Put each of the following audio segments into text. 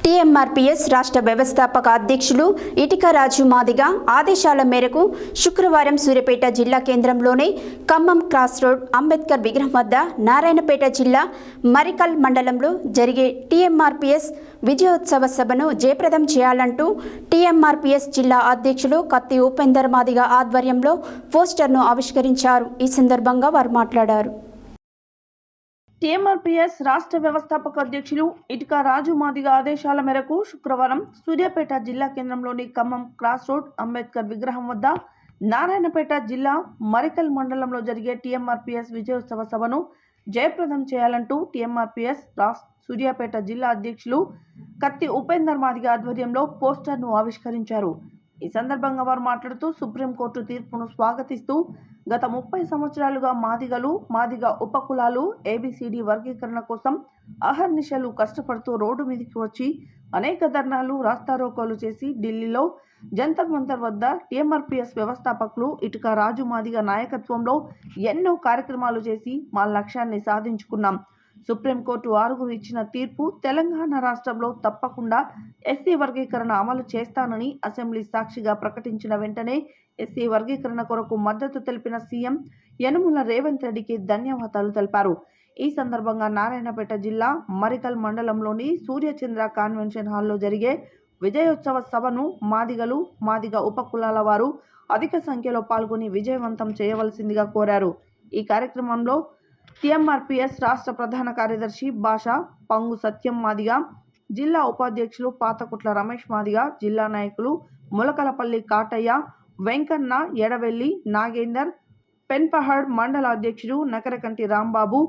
TMRPS రాష్ట్ర వ్యవస్థాపక అధ్యక్షులు ఇటిక రాజు మాదిగ ఆదేశాల మేరకు శుక్రవారం సూర్యాపేట జిల్లా కేంద్రంలోని ఖమ్మం క్రాస్ రోడ్ అంబేద్కర్ విగ్రహం వద్ద నారాయణపేట జిల్లా మరికల్ మండలంలో జరిగే టీఎంఆర్పీఎస్ విజయోత్సవ సభను జయప్రదం చేయాలంటూ టీఎంఆర్పీఎస్ జిల్లా అధ్యక్షులు కత్తి ఉపేందర్ మాదిగ ఆధ్వర్యంలో పోస్టర్ను ఆవిష్కరించారు. ఈ సందర్భంగా వారు మాట్లాడారు. టీఎంఆర్పీఎస్ రాష్ట్ర వ్యవస్థాపక అధ్యక్షులు ఇటిక రాజు మాదిగ ఆదేశాల మేరకు శుక్రవారం సూర్యాపేట జిల్లా కేంద్రంలోని ఖమ్మం క్రాస్ రోడ్ అంబేద్కర్ విగ్రహం వద్ద నారాయణపేట జిల్లా మరికల్ మండలంలో జరిగే టీఎంఆర్పీఎస్ విజయోత్సవ సభను జయప్రదం చేయాలంటూ టీఎంఆర్పీఎస్ సూర్యాపేట జిల్లా అధ్యక్షులు కత్తి ఉపేందర్ మాదిగ ఆధ్వర్యంలో పోస్టర్ను ఆవిష్కరించారు. ఈ సందర్భంగా వారు మాట్లాడుతూ సుప్రీంకోర్టు తీర్పును స్వాగతిస్తూ గత 30 సంవత్సరాలుగా మాదిగ ఉపకులాలు ఏబిసిడి వర్గీకరణ కోసం అహర్నిశలు కష్టపడుతూ రోడ్డు మీదకి వచ్చి అనేక ధర్నాలు రాస్తారోకోలు చేసి ఢిల్లీలో జంతర్ మంతర్ వద్ద టీఎంఆర్పీఎస్ వ్యవస్థాపకులు ఇటుక రాజు మాదిగ నాయకత్వంలో ఎన్నో కార్యక్రమాలు చేసి మా లక్ష్యాన్ని సాధించుకున్నాం. సుప్రీంకోర్టు 6 ఇచ్చిన తీర్పు తెలంగాణ రాష్ట్రంలో తప్పకుండా ఎస్సీ వర్గీకరణ అమలు చేస్తానని అసెంబ్లీ సాక్షిగా ప్రకటించిన వెంటనే ఎస్సీ వర్గీకరణ కొరకు మద్దతు తెలిపిన సీఎం యనుమల రేవంత్ రెడ్డికి ధన్యవాదాలు తెలిపారు. ఈ సందర్భంగా నారాయణపేట జిల్లా మరికల్ మండలంలోని సూర్యచంద్ర కన్వెన్షన్ హాల్లో జరిగే విజయోత్సవ సభను మాదిగ ఉపకులాల వారు అధిక సంఖ్యలో పాల్గొని విజయవంతం చేయవలసిందిగా కోరారు. ఈ కార్యక్రమంలో టీఎంఆర్పీఎస్ రాష్ట్ర ప్రధాన కార్యదర్శి భాష పంగు సత్యం మాదిగ, జిల్లా ఉపాధ్యక్షులు పాతకుట్ల రమేష్ మాదిగ, జిల్లా నాయకులు ములకలపల్లి కాటయ్య, వెంకన్న, ఎడవెల్లి నాగేందర్, పెన్పహడ్ మండల అధ్యక్షుడు నకరకంటి రాంబాబు,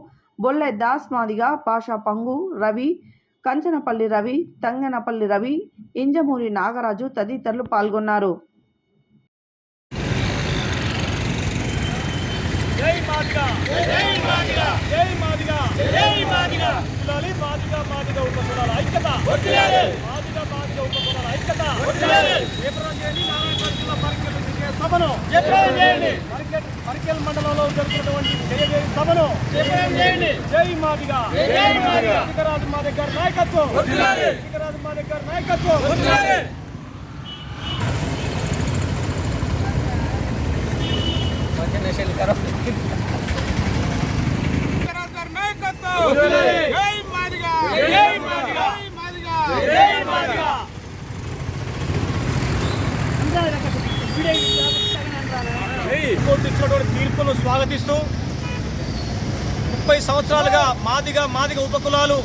బొల్లె దాస్ మాదిగ, భాష పంగు, రవి, కంచనపల్లి రవి, తంగనపల్లి రవి, ఇంజమూరి నాగరాజు తదితరులు పాల్గొన్నారు. జై మాదిగ జై మాదిగ జై మాదిగ జై మాదిగ జిల్లాలి మాదిగ ఉపకులాల ఐక్యత వర్ధిల్లాలి మాదిగ ఉపకులాల ఐక్యత వర్ధిల్లాలి జయప్రదం చేయండి. నారాయణపేట జిల్లా మరికల్ విజయ సభను జయప్రదం చేయండి. మరికల్ మండలంలో జరుగుతున్నటువంటి జయ సభను జయప్రదం చేయండి. జై మాదిగ జై మాదిగ ఇటిక రాజు మాదిగ గారి నాయకత్వం వర్ధిల్లాలి ఇటిక రాజు మాదిగ గారి నాయకత్వం వర్ధిల్లాలి. కోర్టు ఇచ్చినటువంటి తీర్పును స్వాగతిస్తూ 30 సంవత్సరాలుగా మాదిగ ఉపకులాలు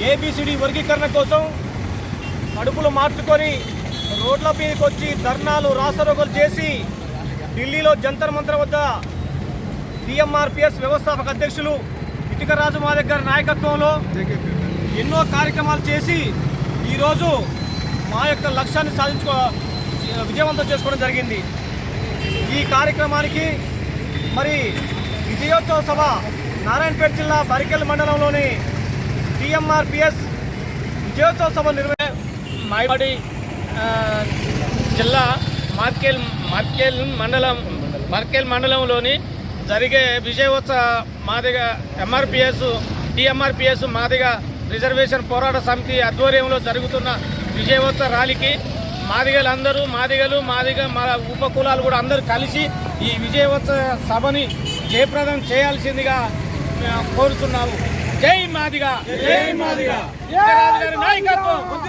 ఏబిసిడి వర్గీకరణ కోసం కడుపులు మార్చుకొని రోడ్ల మీదకి వచ్చి ధర్నాలు రాస్తారోకోలు చేసి ఢిల్లీలో జంతర్ మంతర్ వద్ద టీఎంఆర్పీఎస్ వ్యవస్థాపక అధ్యక్షులు ఇటిక రాజు మాదిగ గారి నాయకత్వంలో ఎన్నో కార్యక్రమాలు చేసి ఈరోజు మా యొక్క లక్ష్యాన్ని విజయవంతం చేసుకోవడం జరిగింది. ఈ కార్యక్రమానికి మరి విజయోత్సవ సభ నారాయణపేట జిల్లా మరికల్ మండలంలోని టీఎంఆర్పీఎస్ విజయోత్సవ సభ మాయపాడి జిల్లా మర్కెల్ మండలంలోని జరిగే విజయోత్సవ మాదిగ టీఎంఆర్పీఎస్ మాదిగ రిజర్వేషన్ పోరాట సమితి ఆధ్వర్యంలో జరుగుతున్న విజయోత్సవ ర్యాలీకి మాదిగలు మాదిగ ఉపకులాలు కూడా అందరూ కలిసి ఈ విజయోత్సవ సభని జయప్రదం చేయాల్సిందిగా కోరుతున్నాము. జై మాదిగ జై మాదిగ నాయకత్వం.